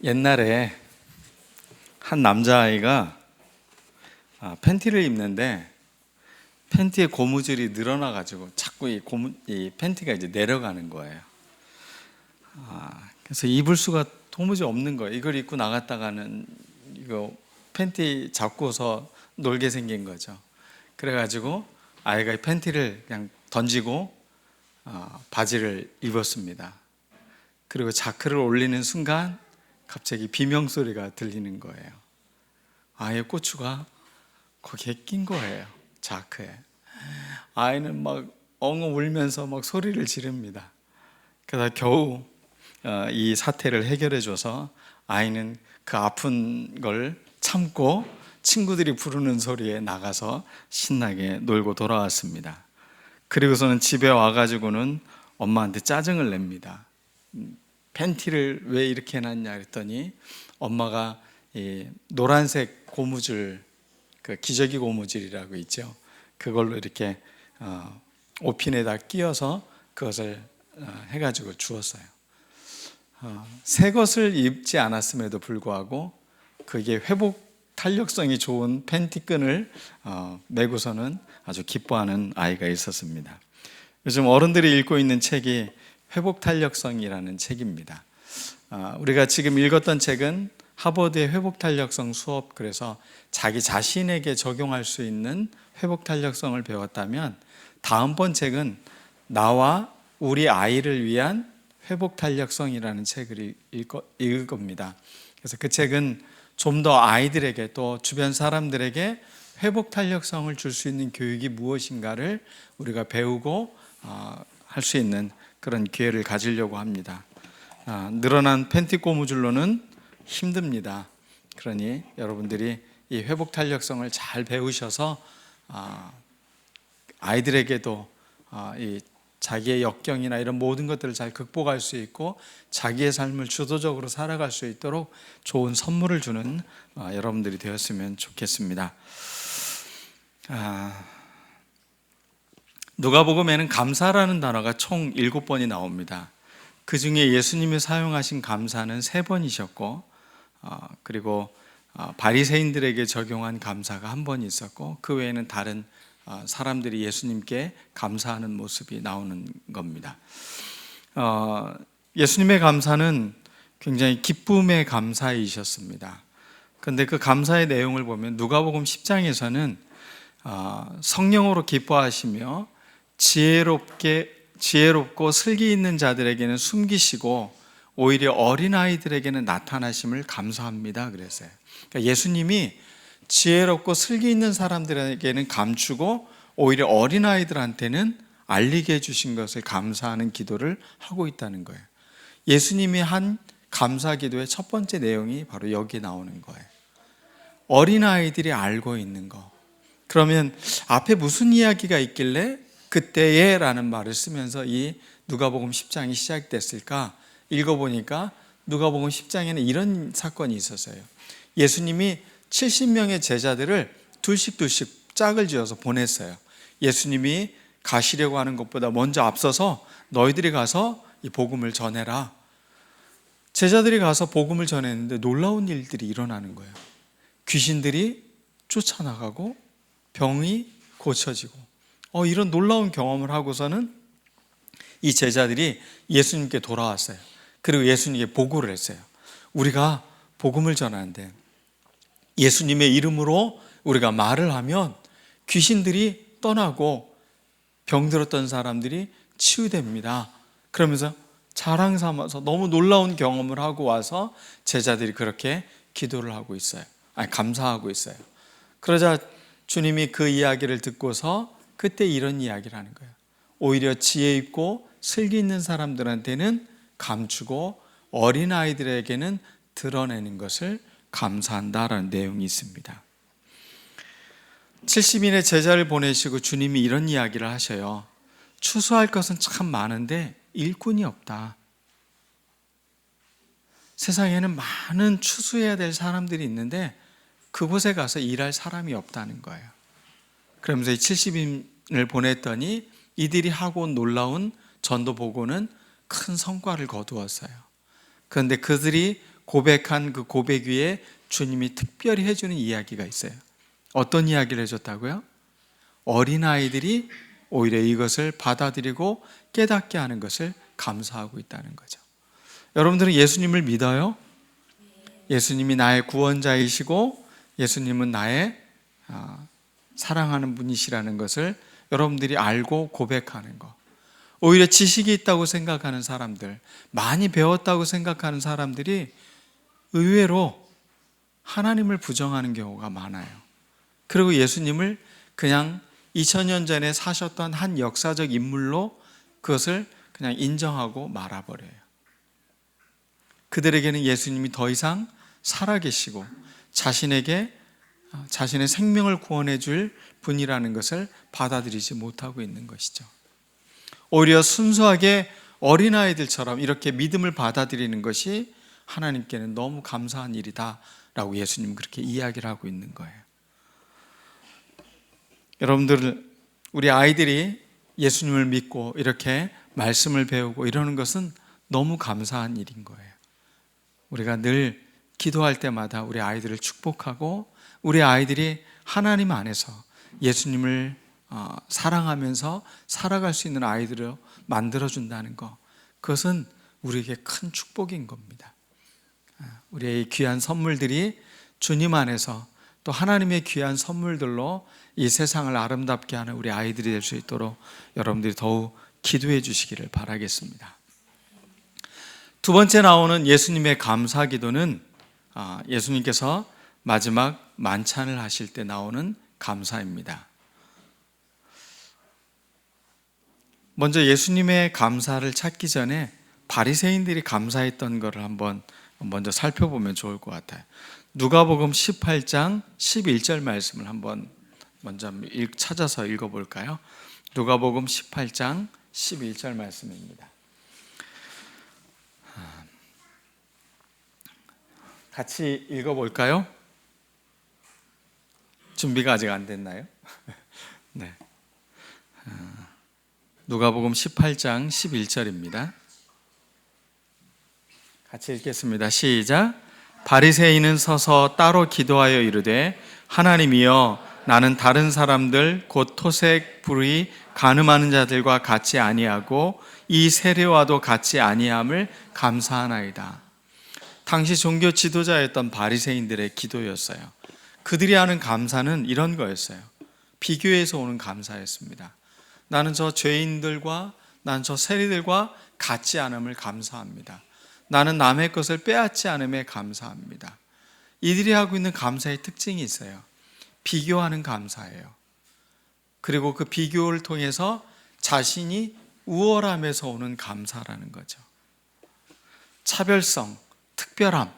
옛날에 한 남자아이가 팬티를 입는데 팬티에 고무줄이 늘어나가지고 자꾸 이 팬티가 이제 내려가는 거예요. 그래서 입을 수가 도무지 없는 거예요. 이걸 입고 나갔다가는 이거 팬티 잡고서 놀게 생긴 거죠. 그래가지고 아이가 이 팬티를 그냥 던지고 바지를 입었습니다. 그리고 자크를 올리는 순간 갑자기 비명소리가 들리는 거예요. 아이의 고추가 거기에 낀 거예요. 자크에. 아이는 막 엉엉 울면서 막 소리를 지릅니다. 그러다 겨우 이 사태를 해결해 줘서 아이는 그 아픈 걸 참고 친구들이 부르는 소리에 나가서 신나게 놀고 돌아왔습니다. 그리고서는 집에 와가지고는 엄마한테 짜증을 냅니다. 팬티를 왜 이렇게 해놨냐 그랬더니 엄마가 이 노란색 고무줄, 그 기저귀 고무줄이라고 있죠. 그걸로 이렇게 옷핀에다 끼워서 그것을 해가지고 주었어요. 새 것을 입지 않았음에도 불구하고 그게 회복 탄력성이 좋은 팬티끈을 메고서는 아주 기뻐하는 아이가 있었습니다. 요즘 어른들이 읽고 있는 책이 회복 탄력성이라는 책입니다. 우리가 지금 읽었던 책은 하버드의 회복 탄력성 수업, 그래서 자기 자신에게 적용할 수 있는 회복 탄력성을 배웠다면 다음번 책은 나와 우리 아이를 위한 회복 탄력성이라는 책을 읽을 겁니다. 그래서 그 책은 좀 더 아이들에게 또 주변 사람들에게 회복 탄력성을 줄 수 있는 교육이 무엇인가를 우리가 배우고 할 수 있는 그런 기회를 가지려고 합니다. 늘어난 팬티 고무줄로는 힘듭니다. 그러니 여러분들이 이 회복 탄력성을 잘 배우셔서 아이들에게도 이 자기의 역경이나 이런 모든 것들을 잘 극복할 수 있고 자기의 삶을 주도적으로 살아갈 수 있도록 좋은 선물을 주는 여러분들이 되었으면 좋겠습니다. 누가복음에는 감사라는 단어가 총 7번이 나옵니다. 그 중에 예수님이 사용하신 감사는 3번이셨고 그리고 바리새인들에게 적용한 감사가 1번 있었고 그 외에는 다른 사람들이 예수님께 감사하는 모습이 나오는 겁니다. 예수님의 감사는 굉장히 기쁨의 감사이셨습니다. 그런데 그 감사의 내용을 보면 누가복음 10장에서는 성령으로 기뻐하시며 지혜롭고 슬기 있는 자들에게는 숨기시고 오히려 어린아이들에게는 나타나심을 감사합니다 그랬어요. 그러니까 예수님이 지혜롭고 슬기 있는 사람들에게는 감추고 오히려 어린아이들한테는 알리게 해주신 것을 감사하는 기도를 하고 있다는 거예요. 예수님이 한 감사 기도의 첫 번째 내용이 바로 여기 나오는 거예요. 어린아이들이 알고 있는 거. 그러면 앞에 무슨 이야기가 있길래 그때에 라는 말을 쓰면서 이 누가복음 10장이 시작됐을까? 읽어보니까 누가복음 10장에는 이런 사건이 있었어요. 예수님이 70명의 제자들을 둘씩 짝을 지어서 보냈어요. 예수님이 가시려고 하는 것보다 먼저 앞서서 너희들이 가서 이 복음을 전해라. 제자들이 가서 복음을 전했는데 놀라운 일들이 일어나는 거예요. 귀신들이 쫓아나가고 병이 고쳐지고 이런 놀라운 경험을 하고서는 이 제자들이 예수님께 돌아왔어요. 그리고 예수님께 보고를 했어요. 우리가 복음을 전하는데 예수님의 이름으로 우리가 말을 하면 귀신들이 떠나고 병들었던 사람들이 치유됩니다. 그러면서 자랑 삼아서 너무 놀라운 경험을 하고 와서 제자들이 그렇게 기도를 하고 있어요. 감사하고 있어요. 그러자 주님이 그 이야기를 듣고서 그때 이런 이야기를 하는 거예요. 오히려 지혜 있고 슬기 있는 사람들한테는 감추고 어린아이들에게는 드러내는 것을 감사한다라는 내용이 있습니다. 70인의 제자를 보내시고 주님이 이런 이야기를 하셔요. 추수할 것은 참 많은데 일꾼이 없다. 세상에는 많은 추수해야 될 사람들이 있는데 그곳에 가서 일할 사람이 없다는 거예요. 그러면서 이 70인을 보냈더니 이들이 하고 온 놀라운 전도 보고는 큰 성과를 거두었어요. 그런데 그들이 고백한 그 고백 위에 주님이 특별히 해주는 이야기가 있어요. 어떤 이야기를 해줬다고요? 어린아이들이 오히려 이것을 받아들이고 깨닫게 하는 것을 감사하고 있다는 거죠. 여러분들은 예수님을 믿어요? 예수님이 나의 구원자이시고 예수님은 나의 사랑하는 분이시라는 것을 여러분들이 알고 고백하는 것. 오히려 지식이 있다고 생각하는 사람들, 많이 배웠다고 생각하는 사람들이 의외로 하나님을 부정하는 경우가 많아요. 그리고 예수님을 그냥 2000년 전에 사셨던 한 역사적 인물로 그것을 그냥 인정하고 말아버려요. 그들에게는 예수님이 더 이상 살아계시고 자신에게 자신의 생명을 구원해 줄 분이라는 것을 받아들이지 못하고 있는 것이죠. 오히려 순수하게 어린아이들처럼 이렇게 믿음을 받아들이는 것이 하나님께는 너무 감사한 일이다 라고 예수님은 그렇게 이야기를 하고 있는 거예요. 여러분들, 우리 아이들이 예수님을 믿고 이렇게 말씀을 배우고 이러는 것은 너무 감사한 일인 거예요. 우리가 늘 기도할 때마다 우리 아이들을 축복하고 우리 아이들이 하나님 안에서 예수님을 사랑하면서 살아갈 수 있는 아이들을 만들어준다는 것, 그것은 우리에게 큰 축복인 겁니다. 우리의 귀한 선물들이 주님 안에서 또 하나님의 귀한 선물들로 이 세상을 아름답게 하는 우리 아이들이 될 수 있도록 여러분들이 더욱 기도해 주시기를 바라겠습니다. 두 번째 나오는 예수님의 감사 기도는 예수님께서 마지막 만찬을 하실 때 나오는 감사입니다. 먼저 예수님의 감사를 찾기 전에 바리새인들이 감사했던 것을 한번 먼저 살펴보면 좋을 것 같아요. 누가복음 18장 11절 말씀을 한번 먼저 찾아서 읽어볼까요? 누가복음 18장 11절 말씀입니다. 같이 읽어볼까요? 준비가 아직 안 됐나요? 네. 누가복음 18장 11절입니다. 같이 읽겠습니다. 시작. 바리새인은 서서 따로 기도하여 이르되 하나님이여 나는 다른 사람들 곧 토색, 불의, 간음하는 자들과 같이 아니하고 이 세례와도 같이 아니함을 감사하나이다. 당시 종교 지도자였던 바리새인들의 기도였어요. 그들이 하는 감사는 이런 거였어요. 비교해서 오는 감사였습니다. 나는 저 죄인들과 나는 저 세리들과 같지 않음을 감사합니다. 나는 남의 것을 빼앗지 않음에 감사합니다. 이들이 하고 있는 감사의 특징이 있어요. 비교하는 감사예요. 그리고 그 비교를 통해서 자신이 우월함에서 오는 감사라는 거죠. 차별성, 특별함.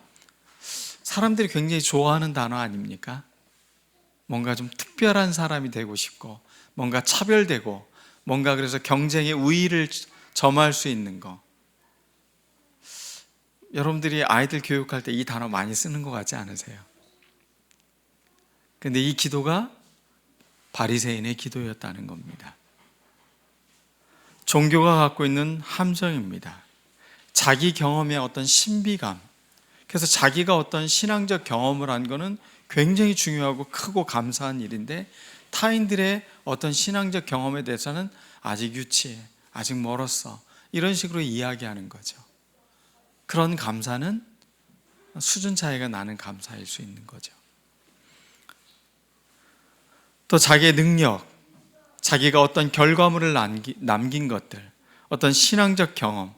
사람들이 굉장히 좋아하는 단어 아닙니까? 뭔가 좀 특별한 사람이 되고 싶고, 뭔가 차별되고, 뭔가 그래서 경쟁의 우위를 점할 수 있는 거. 여러분들이 아이들 교육할 때 이 단어 많이 쓰는 것 같지 않으세요? 근데 이 기도가 바리새인의 기도였다는 겁니다. 종교가 갖고 있는 함정입니다. 자기 경험의 어떤 신비감, 그래서 자기가 어떤 신앙적 경험을 한 거는 굉장히 중요하고 크고 감사한 일인데 타인들의 어떤 신앙적 경험에 대해서는 아직 유치해, 아직 멀었어, 이런 식으로 이야기하는 거죠. 그런 감사는 수준 차이가 나는 감사일 수 있는 거죠. 또 자기의 능력, 자기가 어떤 결과물을 남긴 것들, 어떤 신앙적 경험,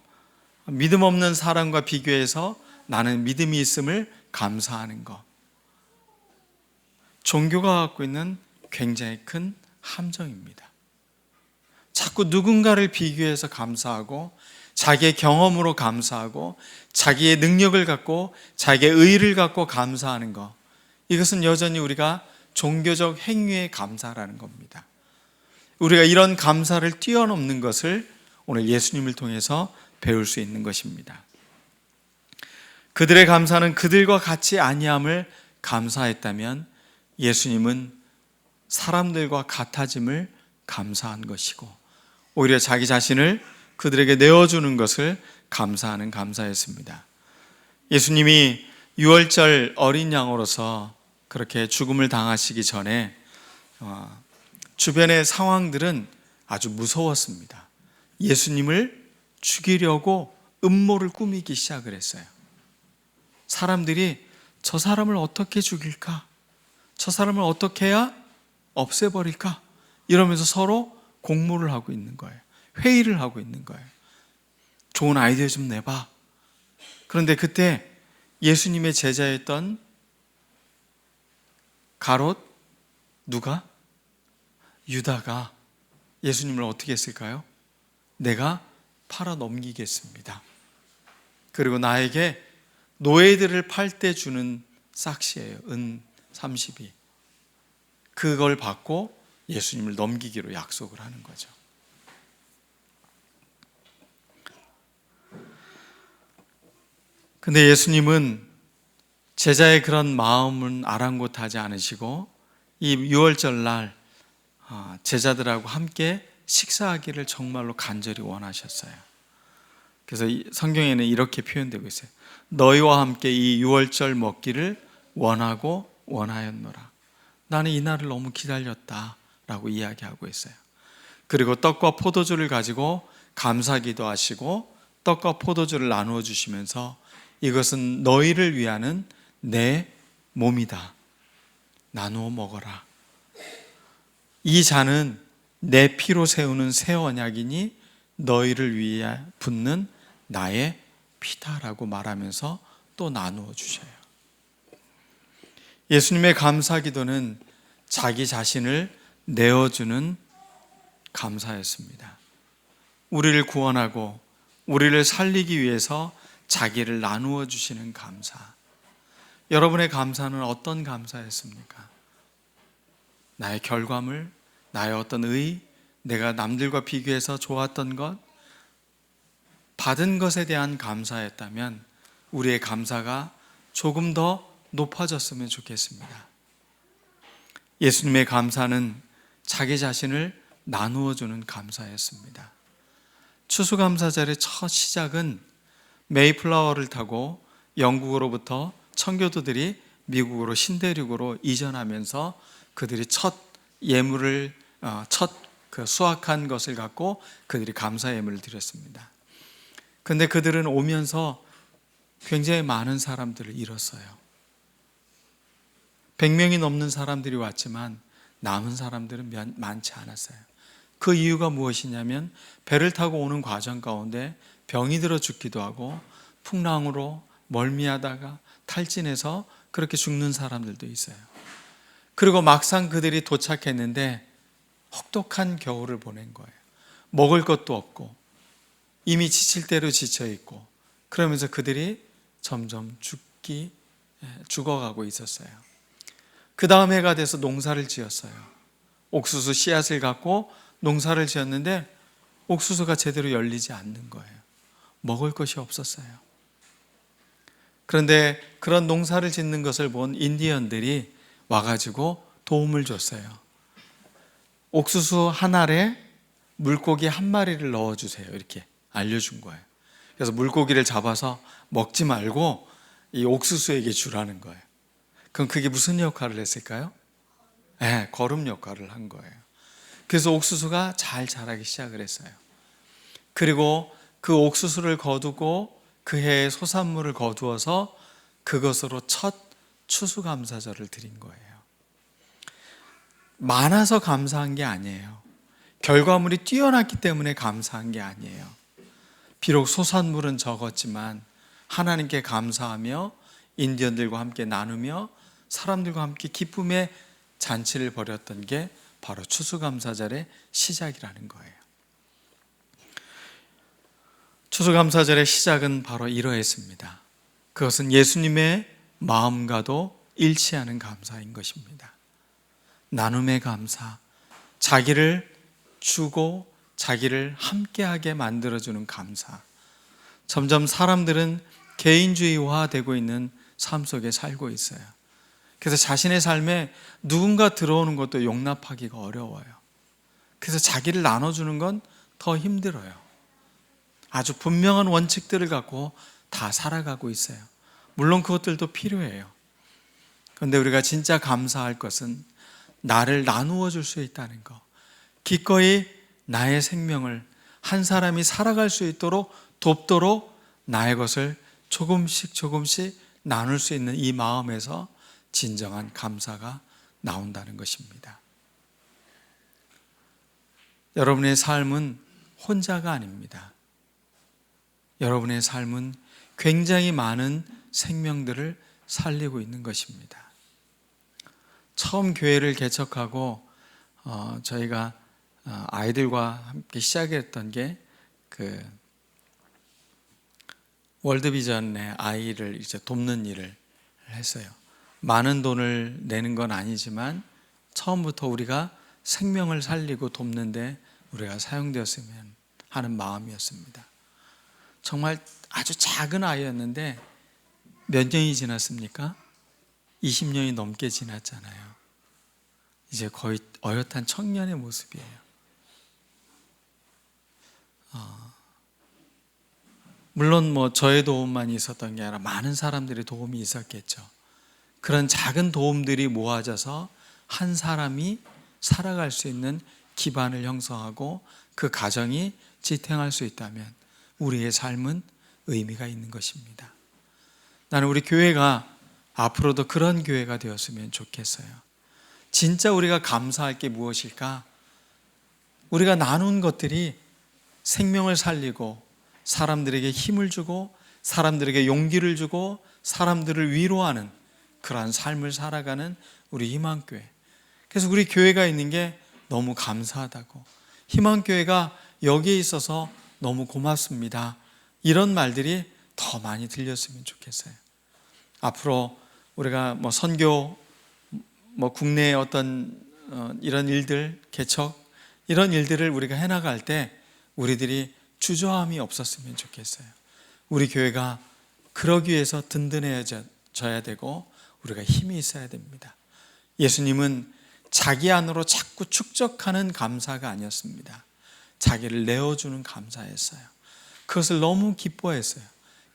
믿음 없는 사람과 비교해서 나는 믿음이 있음을 감사하는 것. 종교가 갖고 있는 굉장히 큰 함정입니다. 자꾸 누군가를 비교해서 감사하고 자기의 경험으로 감사하고 자기의 능력을 갖고 자기의 의의를 갖고 감사하는 것, 이것은 여전히 우리가 종교적 행위의 감사라는 겁니다. 우리가 이런 감사를 뛰어넘는 것을 오늘 예수님을 통해서 배울 수 있는 것입니다. 그들의 감사는 그들과 같이 아니함을 감사했다면 예수님은 사람들과 같아짐을 감사한 것이고 오히려 자기 자신을 그들에게 내어주는 것을 감사하는 감사였습니다. 예수님이 유월절 어린 양으로서 그렇게 죽음을 당하시기 전에 주변의 상황들은 아주 무서웠습니다. 예수님을 죽이려고 음모를 꾸미기 시작을 했어요. 사람들이 저 사람을 어떻게 죽일까? 저 사람을 어떻게 해야 없애버릴까? 이러면서 서로 공모를 하고 있는 거예요. 회의를 하고 있는 거예요. 좋은 아이디어 좀 내봐. 그런데 그때 예수님의 제자였던 가롯 누가? 유다가 예수님을 어떻게 했을까요? 내가 팔아 넘기겠습니다. 그리고 나에게 노예들을 팔 때 주는 싹시예요. 은 30이. 그걸 받고 예수님을 넘기기로 약속을 하는 거죠. 근데 예수님은 제자의 그런 마음은 아랑곳하지 않으시고 이 유월절 날 제자들하고 함께 식사하기를 정말로 간절히 원하셨어요. 그래서 성경에는 이렇게 표현되고 있어요. 너희와 함께 이 유월절 먹기를 원하고 원하였노라. 나는 이 날을 너무 기다렸다 라고 이야기하고 있어요. 그리고 떡과 포도주를 가지고 감사기도 하시고 떡과 포도주를 나누어 주시면서 이것은 너희를 위하는 내 몸이다. 나누어 먹어라. 이 잔은 내 피로 세우는 새 언약이니 너희를 위해 붓는 나의 피다라고 말하면서 또 나누어 주셔요. 예수님의 감사기도는 자기 자신을 내어주는 감사였습니다. 우리를 구원하고 우리를 살리기 위해서 자기를 나누어 주시는 감사. 여러분의 감사는 어떤 감사였습니까? 나의 결과물, 나의 어떤 의, 내가 남들과 비교해서 좋았던 것, 받은 것에 대한 감사였다면 우리의 감사가 조금 더 높아졌으면 좋겠습니다. 예수님의 감사는 자기 자신을 나누어 주는 감사였습니다. 추수감사절의 첫 시작은 메이플라워를 타고 영국으로부터 청교도들이 미국으로 신대륙으로 이전하면서 그들이 첫 예물을 그 수확한 것을 갖고 그들이 감사 예물을 드렸습니다. 그런데 그들은 오면서 굉장히 많은 사람들을 잃었어요. 100명이 넘는 사람들이 왔지만 남은 사람들은 많지 않았어요. 그 이유가 무엇이냐면 배를 타고 오는 과정 가운데 병이 들어 죽기도 하고 풍랑으로 멀미하다가 탈진해서 그렇게 죽는 사람들도 있어요. 그리고 막상 그들이 도착했는데 혹독한 겨울을 보낸 거예요. 먹을 것도 없고 이미 지칠 대로 지쳐 있고 그러면서 그들이 점점 죽어가고 있었어요. 그 다음 해가 돼서 농사를 지었어요. 옥수수 씨앗을 갖고 농사를 지었는데 옥수수가 제대로 열리지 않는 거예요. 먹을 것이 없었어요. 그런데 그런 농사를 짓는 것을 본 인디언들이 와가지고 도움을 줬어요. 옥수수 한 알에 물고기 한 마리를 넣어주세요. 이렇게 알려준 거예요. 그래서 물고기를 잡아서 먹지 말고 이 옥수수에게 주라는 거예요. 그럼 그게 무슨 역할을 했을까요? 네, 거름 역할을 한 거예요. 그래서 옥수수가 잘 자라기 시작을 했어요. 그리고 그 옥수수를 거두고 그 해의 소산물을 거두어서 그것으로 첫 추수감사절을 드린 거예요. 많아서 감사한 게 아니에요. 결과물이 뛰어났기 때문에 감사한 게 아니에요. 비록 소산물은 적었지만 하나님께 감사하며 인디언들과 함께 나누며 사람들과 함께 기쁨의 잔치를 벌였던 게 바로 추수감사절의 시작이라는 거예요. 추수감사절의 시작은 바로 이러했습니다. 그것은 예수님의 마음과도 일치하는 감사인 것입니다. 나눔의 감사, 자기를 주고 자기를 함께하게 만들어주는 감사. 점점 사람들은 개인주의화되고 있는 삶 속에 살고 있어요. 그래서 자신의 삶에 누군가 들어오는 것도 용납하기가 어려워요. 그래서 자기를 나눠주는 건 더 힘들어요. 아주 분명한 원칙들을 갖고 다 살아가고 있어요. 물론 그것들도 필요해요. 그런데 우리가 진짜 감사할 것은 나를 나누어 줄 수 있다는 것, 기꺼이 나의 생명을 한 사람이 살아갈 수 있도록 돕도록 나의 것을 조금씩 조금씩 나눌 수 있는 이 마음에서 진정한 감사가 나온다는 것입니다. 여러분의 삶은 혼자가 아닙니다. 여러분의 삶은 굉장히 많은 생명들을 살리고 있는 것입니다. 처음 교회를 개척하고 저희가 아이들과 함께 시작했던 게 그 월드비전의 아이를 이제 돕는 일을 했어요. 많은 돈을 내는 건 아니지만 처음부터 우리가 생명을 살리고 돕는데 우리가 사용되었으면 하는 마음이었습니다. 정말 아주 작은 아이였는데 몇 년이 지났습니까? 20년이 넘게 지났잖아요. 이제 거의 어엿한 청년의 모습이에요. 물론 저의 도움만 있었던 게 아니라 많은 사람들의 도움이 있었겠죠. 그런 작은 도움들이 모아져서 한 사람이 살아갈 수 있는 기반을 형성하고 그 가정이 지탱할 수 있다면 우리의 삶은 의미가 있는 것입니다. 나는 우리 교회가 앞으로도 그런 교회가 되었으면 좋겠어요. 진짜 우리가 감사할 게 무엇일까? 우리가 나눈 것들이 생명을 살리고 사람들에게 힘을 주고 사람들에게 용기를 주고 사람들을 위로하는 그러한 삶을 살아가는 우리 희망교회. 그래서 우리 교회가 있는 게 너무 감사하다고, 희망교회가 여기에 있어서 너무 고맙습니다, 이런 말들이 더 많이 들렸으면 좋겠어요. 앞으로 우리가 선교, 국내의 어떤 이런 일들, 개척, 이런 일들을 우리가 해나갈 때 우리들이 주저함이 없었으면 좋겠어요. 우리 교회가 그러기 위해서 든든해져야 되고 우리가 힘이 있어야 됩니다. 예수님은 자기 안으로 자꾸 축적하는 감사가 아니었습니다. 자기를 내어주는 감사였어요. 그것을 너무 기뻐했어요.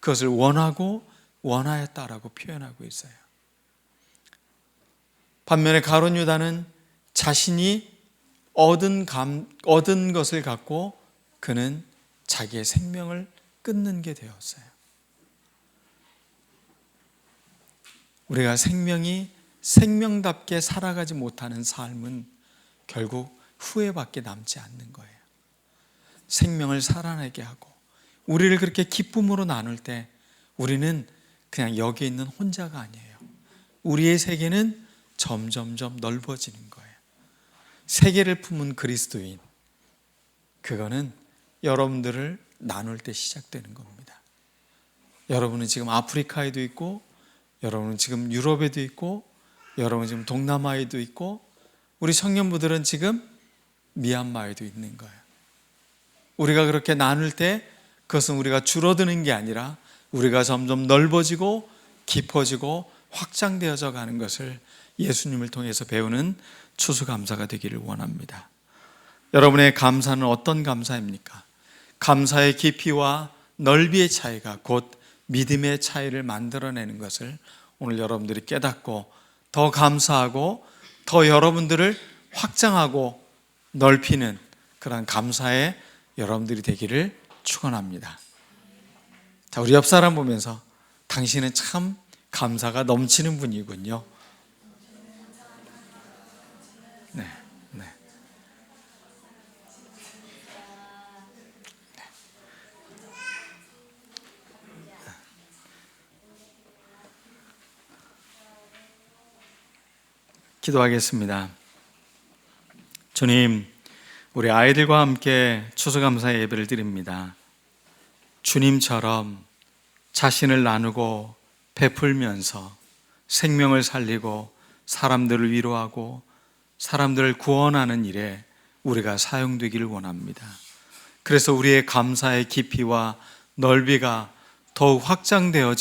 그것을 원하고 원하였다라고 표현하고 있어요. 반면에 가룟 유다는 자신이 얻은 것을 갖고 그는 자기의 생명을 끊는 게 되었어요. 우리가 생명답게 살아가지 못하는 삶은 결국 후회밖에 남지 않는 거예요. 생명을 살아내게 하고 우리를 그렇게 기쁨으로 나눌 때 우리는 그냥 여기 있는 혼자가 아니에요. 우리의 세계는 점점점 넓어지는 거예요. 세계를 품은 그리스도인, 그거는 여러분들을 나눌 때 시작되는 겁니다. 여러분은 지금 아프리카에도 있고, 여러분은 지금 유럽에도 있고, 여러분은 지금 동남아에도 있고, 우리 청년부들은 지금 미얀마에도 있는 거예요. 우리가 그렇게 나눌 때 그것은 우리가 줄어드는 게 아니라 우리가 점점 넓어지고 깊어지고 확장되어져 가는 것을 예수님을 통해서 배우는 추수감사가 되기를 원합니다. 여러분의 감사는 어떤 감사입니까? 감사의 깊이와 넓이의 차이가 곧 믿음의 차이를 만들어내는 것을 오늘 여러분들이 깨닫고 더 감사하고 더 여러분들을 확장하고 넓히는 그런 감사의 여러분들이 되기를 축원합니다. 자, 우리 옆 사람 보면서 당신은 참 감사가 넘치는 분이군요. 네. 기도하겠습니다. 주님, 우리 아이들과 함께 추수감사의 예배를 드립니다. 주님처럼 자신을 나누고 베풀면서 생명을 살리고 사람들을 위로하고 사람들을 구원하는 일에 우리가 사용되기를 원합니다. 그래서 우리의 감사의 깊이와 넓이가 더욱 확장되어지고